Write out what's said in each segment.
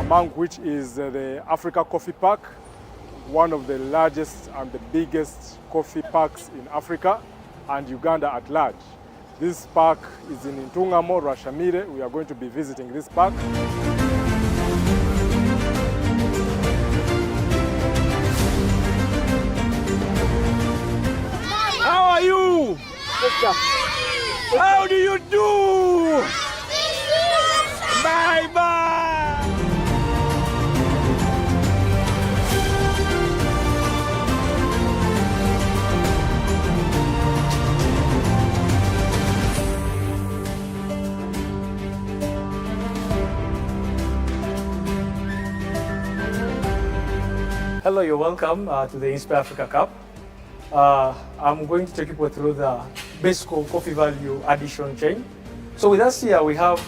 among which is the Africa Coffee Park, one of the largest and the biggest coffee parks in Africa and Uganda at large. This park is in Ntungamo, Rashamire. We are going to be visiting this park. How are you? How do you do? Bye bye. Hello, you're welcome to the Inspire Africa Cup. I'm going to take you through the basic coffee value addition chain. So with us here, we have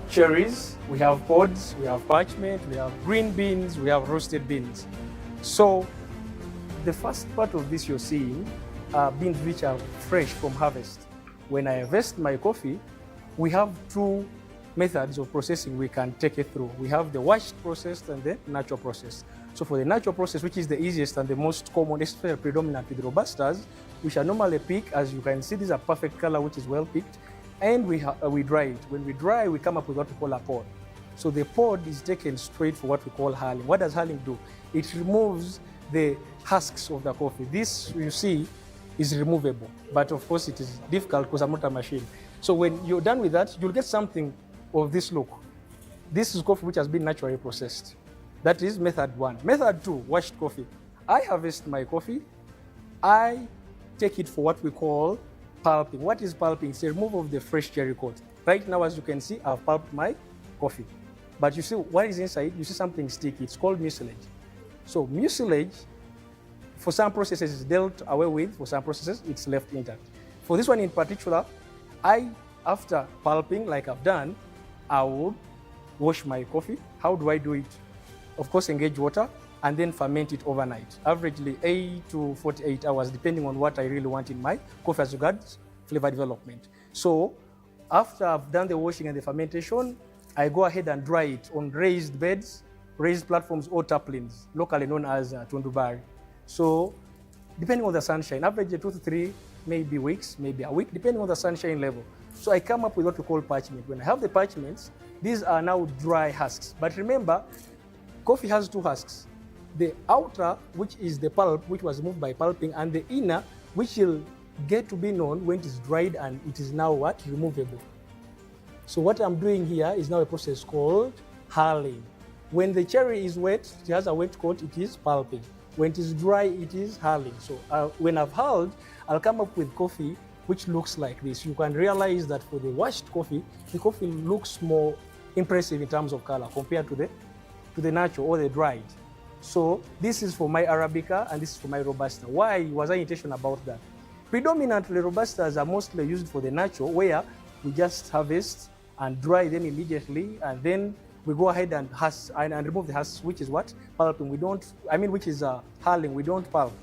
cherries, we have pods, we have parchment, we have green beans, we have roasted beans. So the first part of this you're seeing are beans which are fresh from harvest. When I harvest my coffee, we have two methods of processing we can take it through. We have the washed process and the natural process. So for the natural process, which is the easiest and the most common, especially predominant with Robustas, we shall normally pick, as you can see, this is a perfect color which is well picked, and we dry it. When we dry, we come up with what we call a pod. So the pod is taken straight for what we call hulling. What does hulling do? It removes the husks of the coffee. This, you see, is removable, but of course it is difficult because I'm not a machine. So when you're done with that, you'll get something of this look. This is coffee which has been naturally processed. That is method one. Method two, washed coffee. I harvest my coffee. I take it for what we call pulping. What is pulping? It's the removal of the fresh cherry coat. Right now, as you can see, I've pulped my coffee. But you see what is inside? You see something sticky. It's called mucilage. So mucilage, for some processes, is dealt away with. For some processes, it's left intact. For this one in particular, after pulping, like I've done, I would wash my coffee. How do I do it? Of course, engage water and then ferment it overnight, averagely 8 to 48 hours, depending on what I really want in my coffee as regards flavor development. So after I've done the washing and the fermentation, I go ahead and dry it on raised beds, raised platforms or taplings, locally known as tundubari. So depending on the sunshine, average 2 to 3, maybe weeks, maybe a week, depending on the sunshine level. So I come up with what we call parchment. When I have the parchments, these are now dry husks. But remember, coffee has two husks. The outer, which is the pulp, which was removed by pulping, and the inner, which will get to be known when it is dried and it is now what? Removable. So what I'm doing here is now a process called hulling. When the cherry is wet, it has a wet coat, it is pulping. When it is dry, it is hulling. So when I've hulled, I'll come up with coffee which looks like this. You can realize that for the washed coffee, the coffee looks more impressive in terms of color compared to the natural or the dried. So this is for my Arabica and this is for my Robusta. Why was I intentional about that? Predominantly, Robustas are mostly used for the natural, where we just harvest and dry them immediately, and then we go ahead and husk and remove the husks, which is what? Pulping. Which is hulling. We don't pulp.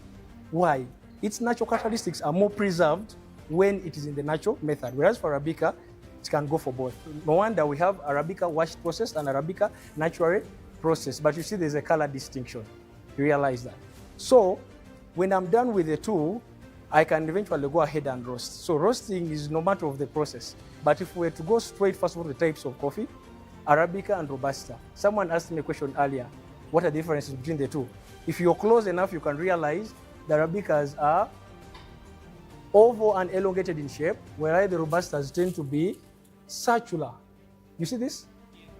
Why? Its natural characteristics are more preserved when it is in the natural method, whereas for Arabica, it can go for both. No wonder we have Arabica washed processed and Arabica naturally processed. But you see there's a color distinction. You realize that. So when I'm done with the two, I can eventually go ahead and roast. So roasting is no matter of the process. But if we were to go straight first of all the types of coffee, Arabica and Robusta. Someone asked me a question earlier, what are the differences between the two? If you're close enough, you can realize the Arabicas are oval and elongated in shape, whereas the Robustas tend to be circular. You see this?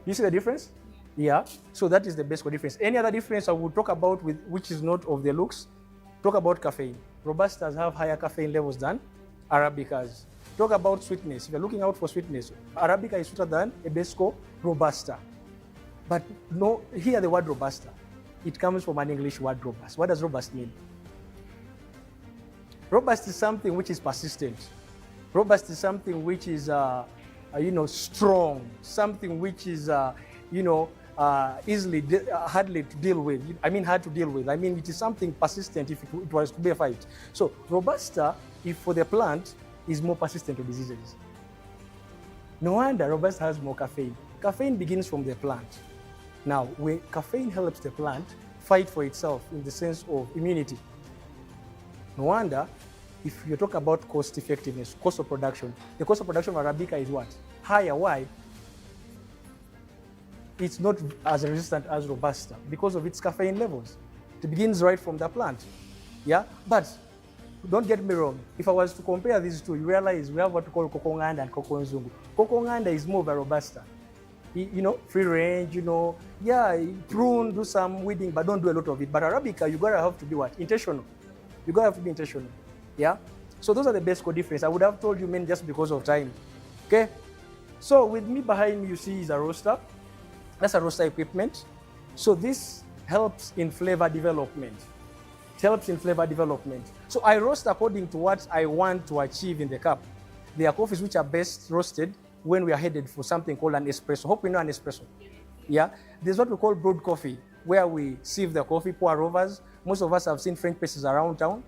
You see the difference? Yeah. So that is the basic difference. Any other difference I will talk about which is not of the looks, talk about caffeine. Robustas have higher caffeine levels than Arabicas. Talk about sweetness. If you're looking out for sweetness, Arabica is sweeter than a Besco Robusta. But no, here the word Robusta, it comes from an English word robust. What does robust mean? Robust is something which is persistent. Robust is something which is, strong. Something which is, easily, hardly to deal with. Hard to deal with. It is something persistent if it was to be a fight. So Robusta, if for the plant, is more persistent to diseases. No wonder Robusta has more caffeine. Caffeine begins from the plant. Now, when caffeine helps the plant fight for itself in the sense of immunity, no wonder if you talk about cost effectiveness, cost of production, the cost of production of Arabica is what? Higher. Why? It's not as resistant as Robusta because of its caffeine levels. It begins right from the plant. Yeah, but don't get me wrong. If I was to compare these two, you realize we have what we call Coco Nganda and Coco Nzungu. Coco Nganda is more of a Robusta. You know, free range, you know, yeah, prune, do some weeding, but don't do a lot of it. But Arabica, you gotta have to be what? Intentional. You gotta have to be intentional. Yeah? So those are the best difference. I would have told you men just because of time. Okay? So with me behind me, you see is a roaster. That's a roaster equipment. So this helps in flavor development. It helps in flavor development. So I roast according to what I want to achieve in the cup. There are coffees which are best roasted when we are headed for something called an espresso. Hope you know an espresso. Yeah? There's what we call brewed coffee, where we sieve the coffee, pour overs. Most of us have seen French presses around town.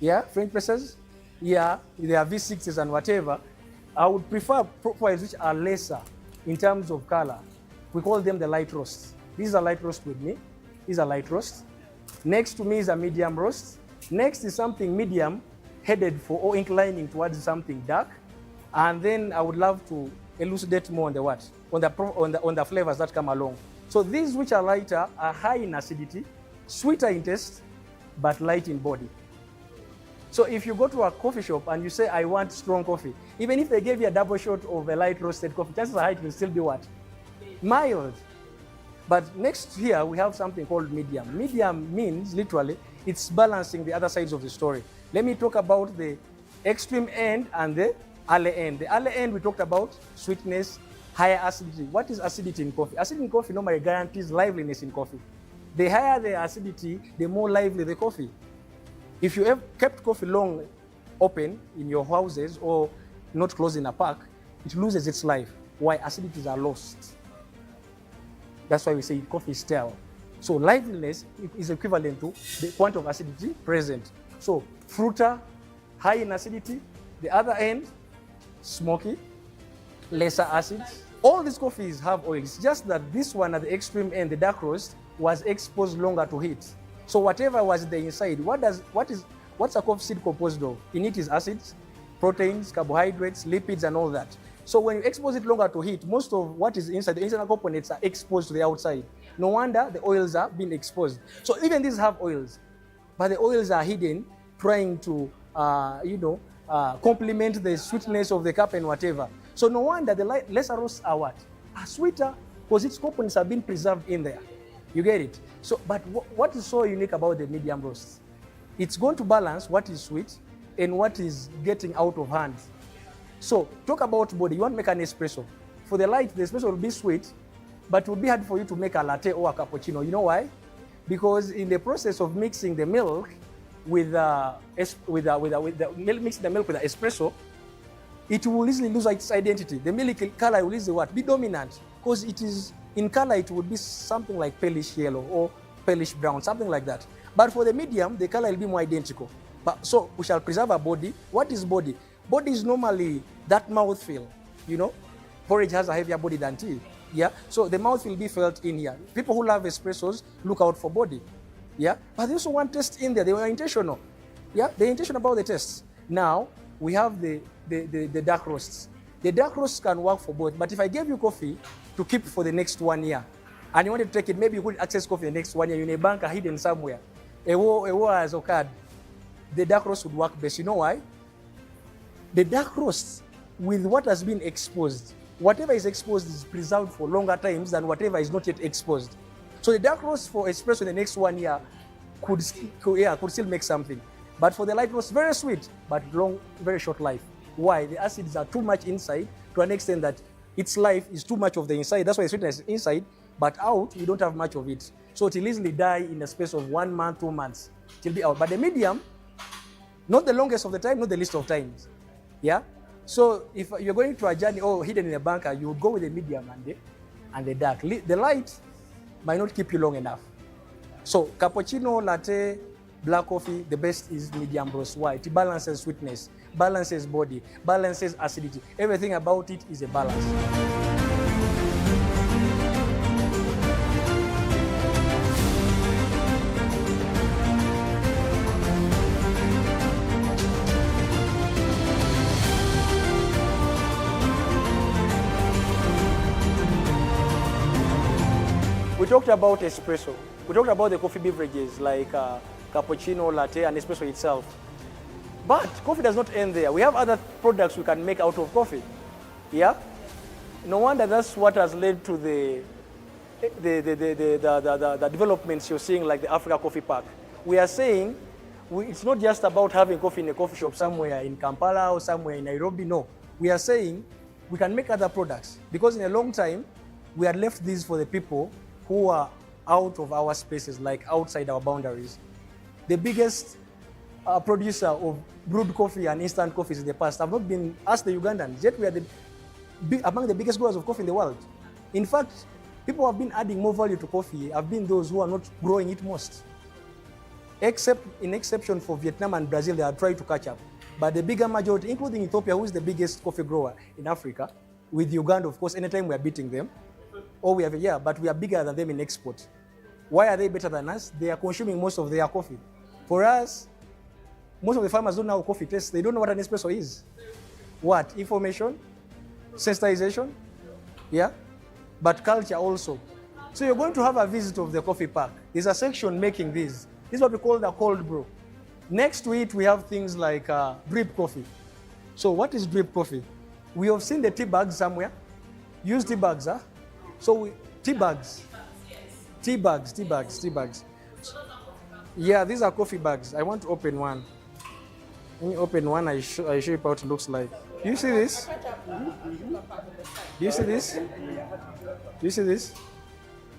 Yeah, French presses. Yeah, there are V6s and whatever. I would prefer profiles which are lesser in terms of color. We call them the light roast. This is a light roast with me. This is a light roast. Next to me is a medium roast. Next is something medium, headed for or inclining towards something dark. And then I would love to elucidate more on the what? On the flavors that come along. So these which are lighter are high in acidity, sweeter in taste, but light in body. So if you go to a coffee shop and you say, I want strong coffee, even if they gave you a double shot of a light roasted coffee, chances are it will still be what? Mild. But next here, we have something called medium. Medium means, literally, it's balancing the other sides of the story. Let me talk about the extreme end and the early end. The early end, we talked about sweetness, higher acidity. What is acidity in coffee? Acidity in coffee normally guarantees liveliness in coffee. The higher the acidity, the more lively the coffee. If you have kept coffee long open in your houses or not close in a park, it loses its life. Why? Acidities are lost. That's why we say coffee is stale. So liveliness is equivalent to the quantity of acidity present. So fruiter, high in acidity. The other end, smoky, lesser acids. All these coffees have oils, just that this one at the extreme end, the dark roast, was exposed longer to heat. So whatever was the inside, what's a coffee seed composed of? In it is acids, proteins, carbohydrates, lipids, and all that. So when you expose it longer to heat, most of what is inside, the internal components are exposed to the outside. No wonder the oils are being exposed. So even these have oils, but the oils are hidden, trying to, complement the sweetness of the cup and whatever. So no wonder the lesser roasts are what? Are sweeter, because its components have been preserved in there. You get it? So, but what is so unique about the medium roast? It's going to balance what is sweet and what is getting out of hand. So, talk about body. You want to make an espresso. For the light, the espresso will be sweet, but it will be hard for you to make a latte or a cappuccino. You know why? Because in the process of mixing the milk mixing the milk with the espresso, it will easily lose its identity. The milk color will easily what? Be dominant, because it is in color. It would be something like palish yellow or palish brown, something like that. But for the medium, the color will be more identical. But so we shall preserve our body. What is body? Body is normally that mouthfeel. You know, porridge has a heavier body than tea. Yeah, so the mouth will be felt in here. People who love espressos look out for body. Yeah, but they also want taste in there. They were intentional. Yeah, they're intentional about the taste. Now we have the dark roasts. The dark roasts can work for both. But if I gave you coffee to keep for the next 1 year, and you wanted to take it, maybe you could access coffee the next 1 year. You're in a bunker hidden somewhere. A war has occurred. The dark roast would work best. You know why? The dark roast, with what has been exposed, whatever is exposed is preserved for longer times than whatever is not yet exposed. So the dark roast for espresso in the next 1 year could still make something. But for the light roast, very sweet, but long, very short life. Why? The acids are too much inside to an extent that its life is too much of the inside. That's why the sweetness is inside, but out, you don't have much of it. So it will easily die in the space of 1 month, 2 months. It will be out. But the medium, not the longest of the time, not the least of times. Yeah? So if you're going to a journey hidden in a bunker, you would go with the medium and the dark. The light might not keep you long enough. So cappuccino, latte, black coffee, the best is medium roast. Why? It balances sweetness, balances body, balances acidity. Everything about it is a balance. We talked about espresso. We talked about the coffee beverages like cappuccino, latte, and espresso itself. But coffee does not end there. We have other products we can make out of coffee. Yeah? No wonder that's what has led to the developments you're seeing, like the Africa Coffee Park. We are saying it's not just about having coffee in a coffee shop somewhere in Kampala or somewhere in Nairobi. No. We are saying we can make other products, because in a long time, we had left these for the people who are out of our spaces, like outside our boundaries. The biggest producer of brewed coffee and instant coffees in the past have not been us, the Ugandans, yet we are among the biggest growers of coffee in the world. In fact, people who have been adding more value to coffee have been those who are not growing it most. Except in exception for Vietnam and Brazil, they are trying to catch up. But the bigger majority, including Ethiopia, who is the biggest coffee grower in Africa, with Uganda, of course, anytime we are beating them, or we have, yeah, but we are bigger than them in export. Why are they better than us? They are consuming most of their coffee. For us, most of the farmers don't know how coffee tastes. They don't know what an espresso is. What? Information, sensitization, yeah, but culture also. So you're going to have a visit of the coffee park. There's a section making these. This is what we call the cold brew. Next to it, we have things like drip coffee. So what is drip coffee? We have seen the tea bags somewhere. Use tea bags, huh? So tea bags. Tea bags. Yeah, these are coffee bags. I want to open one. Let me open one. I show you what it looks like. Do you see this? Do you see this? Do you see this?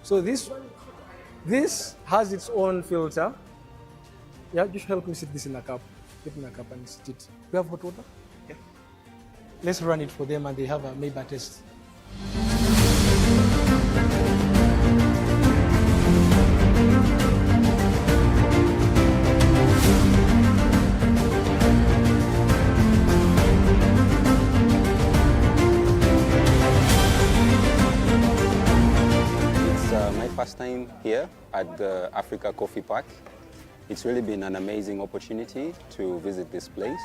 So this has its own filter. Yeah, just help me sit this in a cup. Get in a cup and sit it. You have hot water? Yeah. Let's run it for them and they have a maybe a taste. First time here at the Africa Coffee Park. It's really been an amazing opportunity to visit this place.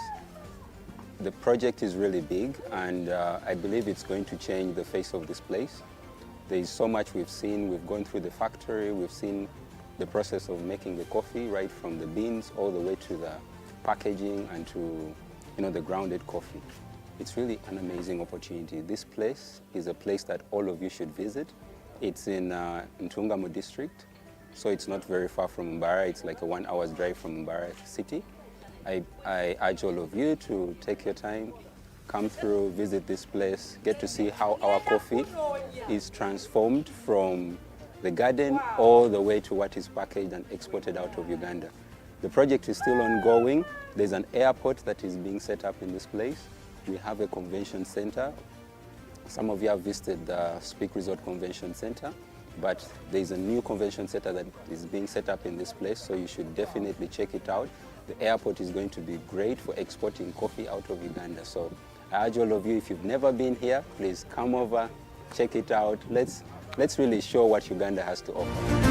The project is really big and I believe it's going to change the face of this place. There is so much we've seen. We've gone through the factory, we've seen the process of making the coffee, right from the beans all the way to the packaging and to the grounded coffee. It's really an amazing opportunity. This place is a place that all of you should visit. It's in Ntungamo district, so it's not very far from Mbara. It's like a 1 hour's drive from Mbara city. I urge all of you to take your time, come through, visit this place, get to see how our coffee is transformed from the garden all the way to what is packaged and exported out of Uganda. The project is still ongoing. There's an airport that is being set up in this place. We have a convention center. Some of you have visited the Speak Resort Convention Center, but there's a new convention center that is being set up in this place, so you should definitely check it out. The airport is going to be great for exporting coffee out of Uganda. So I urge all of you, if you've never been here, please come over, check it out. Let's really show what Uganda has to offer.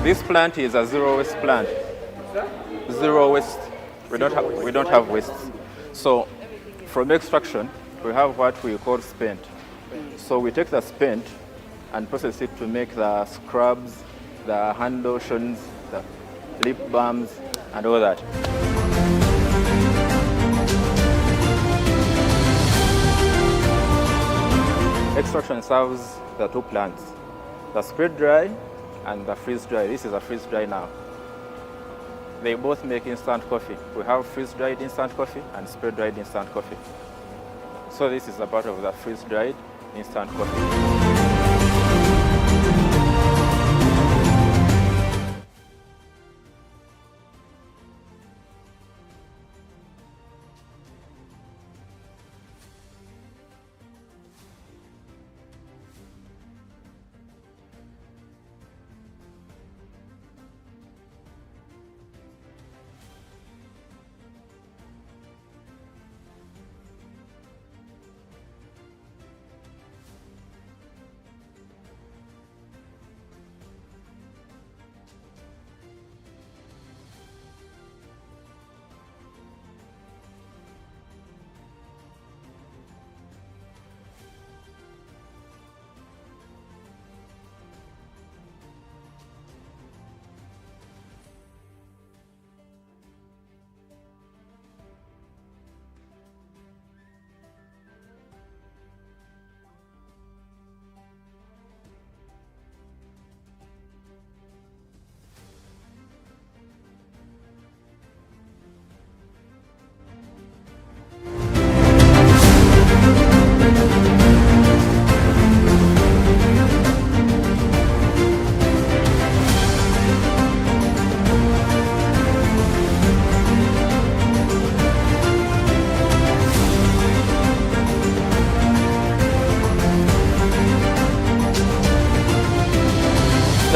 This plant is a zero waste plant. Zero waste. We don't have waste. So from extraction, we have what we call spent. So we take the spent and process it to make the scrubs, the hand lotions, the lip balms, and all that. Extraction serves the two plants, the spray dry and the freeze dry. This is a freeze dry now. They both make instant coffee. We have freeze dried instant coffee and spray dried instant coffee. So this is a part of the freeze dried instant coffee.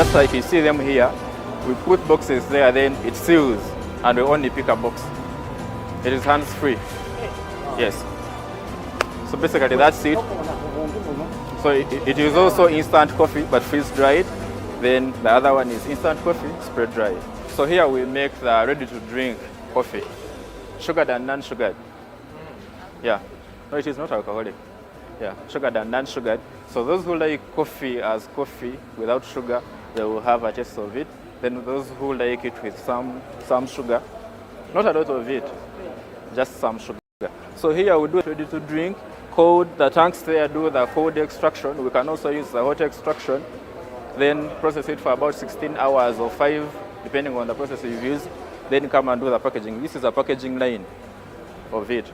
Just like you see them here, we put boxes there, then it seals, and we only pick a box. It is hands-free. Yes. So basically that's it. So it is also instant coffee, but freeze-dried. Then the other one is instant coffee, spread-dried. So here we make the ready-to-drink coffee, sugared and non-sugared. Yeah. No, it is not alcoholic. Yeah, sugared and non-sugared. So those who like coffee as coffee without sugar, they will have a taste of it. Then those who like it with some sugar, not a lot of it, just some sugar. So here we do it ready to drink, cold. The tanks there do the cold extraction. We can also use the hot extraction, then process it for about 16 hours or 5, depending on the process you use. Then come and do the packaging. This is a packaging line of it.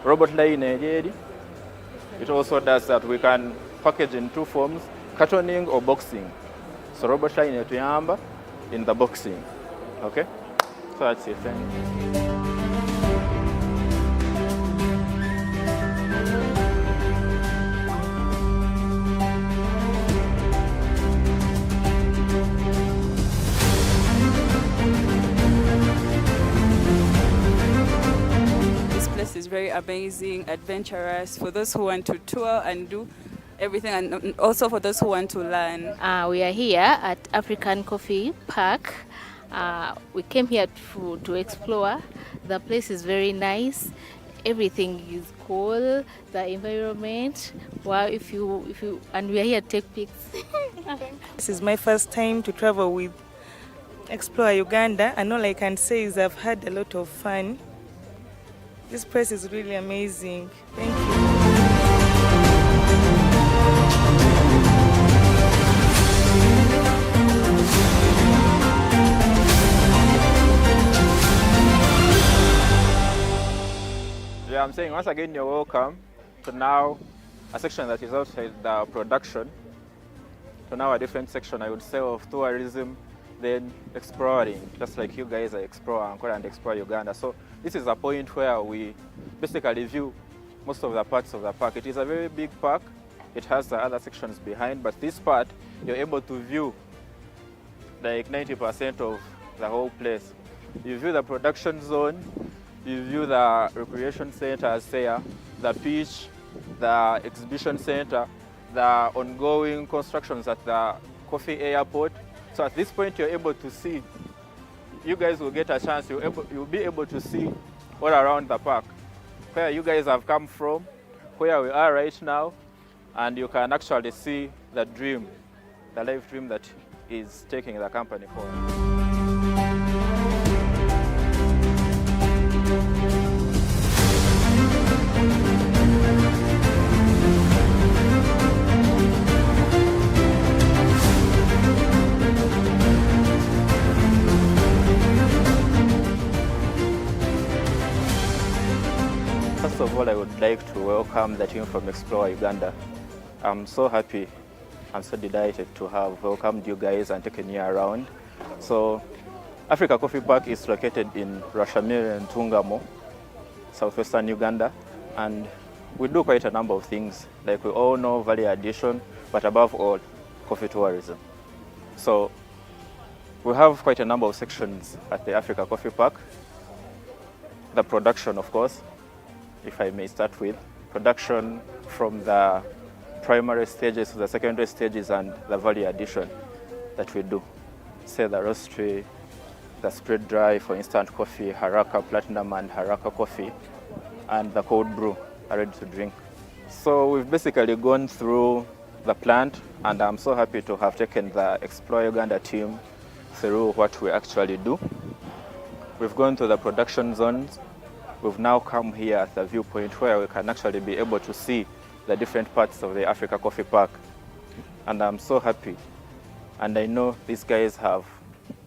Robot line, it also does that. We can package in 2 forms, cartoning or boxing. So robot line tuyamba in the boxing. Okay? So that's it. Thank you. Is very amazing, adventurous for those who want to tour and do everything, and also for those who want to learn. We are here at African Coffee Park. We came here to explore. The place is very nice. Everything is cool. The environment. Wow! And we are here to take pics. This is my first time to travel with Explore Uganda, and all I can say is I've had a lot of fun. This place is really amazing. Thank you. Yeah, I'm saying once again you're welcome to now a section that is outside the production. To now a different section, I would say, of tourism, then exploring, just like you guys are explore Angola and explore Uganda. So this is a point where we basically view most of the parts of the park. It is a very big park. It has the other sections behind, but this part, you're able to view like 90% of the whole place. You view the production zone, you view the recreation centers there, the beach, the exhibition center, the ongoing constructions at the coffee airport. So at this point, you're able to see, you guys will get a chance, you'll be able to see all around the park, where you guys have come from, where we are right now, and you can actually see the dream, the life dream that is taking the company forward. First of all, I would like to welcome the team from Explore Uganda. I'm so happy, I'm so delighted to have welcomed you guys and taken you around. So, Africa Coffee Park is located in Rashamiri and Ntungamo, southwestern Uganda, and we do quite a number of things. Like we all know, value addition, but above all, coffee tourism. So, we have quite a number of sections at the Africa Coffee Park. The production, of course, if I may start with. Production from the primary stages to the secondary stages and the value addition that we do. Say the roastery, the spread dry for instant coffee, Haraka Platinum and Haraka Coffee, and the cold brew are ready to drink. So we've basically gone through the plant, and I'm so happy to have taken the Explore Uganda team through what we actually do. We've gone to the production zones. We've now come here at the viewpoint where we can actually be able to see the different parts of the Africa Coffee Park. And I'm so happy. And I know these guys have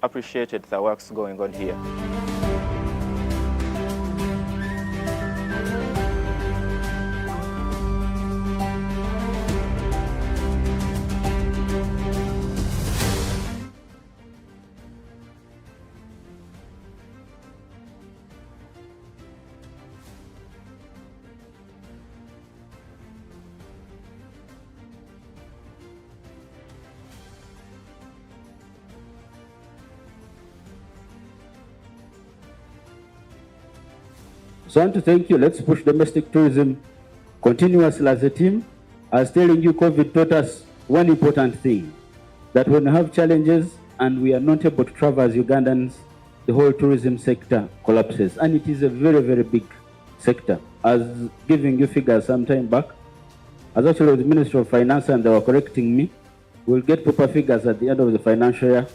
appreciated the works going on here. So I want to thank you. Let's push domestic tourism continuously as a team. I was telling you, COVID taught us one important thing, that when we have challenges and we are not able to travel as Ugandans, the whole tourism sector collapses. And it is a very, very big sector. I was giving you figures some time back. I was actually with the Ministry of Finance and they were correcting me. We'll get proper figures at the end of the financial year.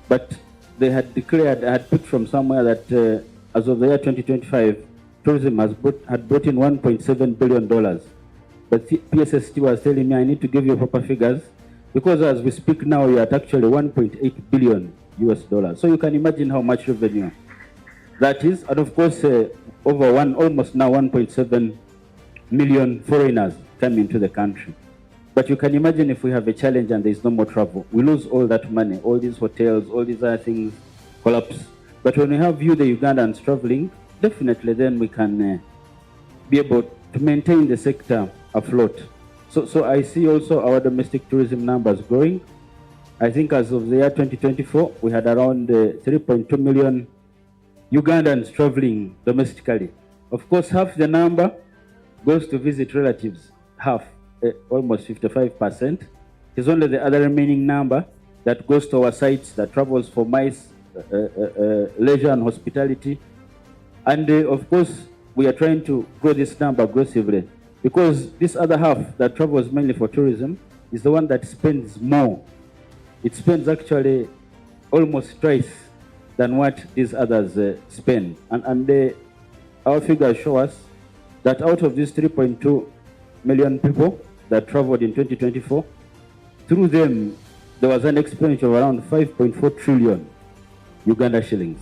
But they had declared, I had picked from somewhere that as of the year 2025, tourism had brought in $1.7 billion. But PSST was telling me I need to give you proper figures because as we speak now, we are at actually 1.8 billion US dollars. So you can imagine how much revenue that is. And of course, almost now 1.7 million foreigners come into the country. But you can imagine if we have a challenge and there is no more travel, we lose all that money, all these hotels, all these other things collapse. But when we have you, the Ugandans, traveling, definitely then we can be able to maintain the sector afloat. So I see also our domestic tourism numbers growing. I think as of the year 2024, we had around 3.2 million Ugandans traveling domestically. Of course, half the number goes to visit relatives, half, almost 55%. It's only the other remaining number that goes to our sites, that travels for MICE, leisure and hospitality. And of course, we are trying to grow this number aggressively because this other half that travels mainly for tourism is the one that spends more. It spends actually almost twice than what these others spend. And our figures show us that out of these 3.2 million people that traveled in 2024, through them, there was an expenditure of around 5.4 trillion Uganda shillings.